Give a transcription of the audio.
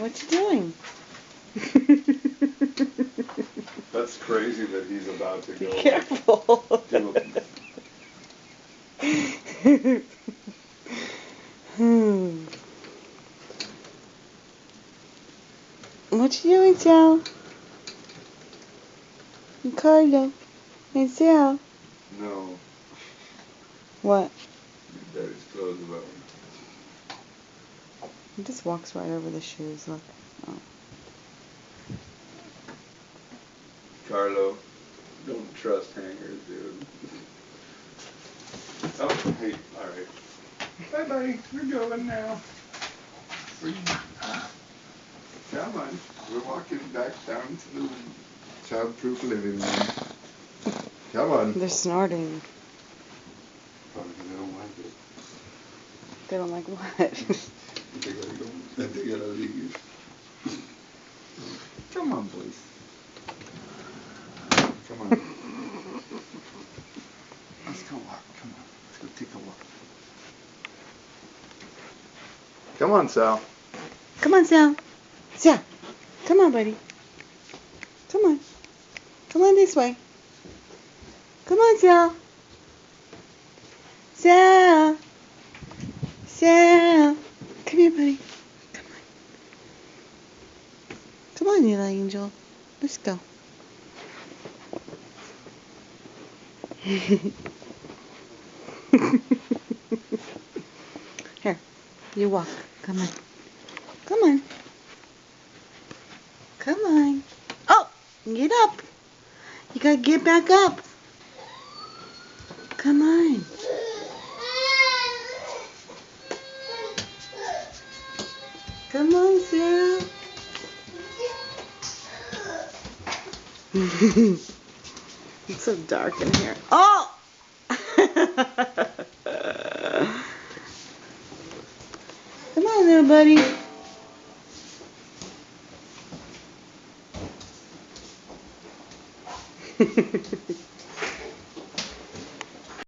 What you doing? That's crazy that he's about to go. Be careful. What you doing, Sal? Ricardo. Hey, Sal. No. What? Daddy's clothes about him. He just walks right over the shoes. Look. Oh. Carlo, don't trust hangers, dude. Oh, hey, alright. Bye, buddy. We're going now. Come on. We're walking back down to the childproof living room. Come on. They're snorting. Probably because they don't like it. They don't like what? They gotta leave. Come on, boys. Come on. Let's go walk. Come on. Let's go take a walk. Come on, Sal. Come on, Sal. Sal. Come on, buddy. Come on. Come on this way. Come on, Sal. Sal. Sal. Come here, buddy. Come on. Come on, little angel. Let's go. Here, you walk. Come on. Come on. Come on. Oh, get up. You gotta get back up. Come on. Come on, Sarah. It's so dark in here. Oh! Come on, little buddy.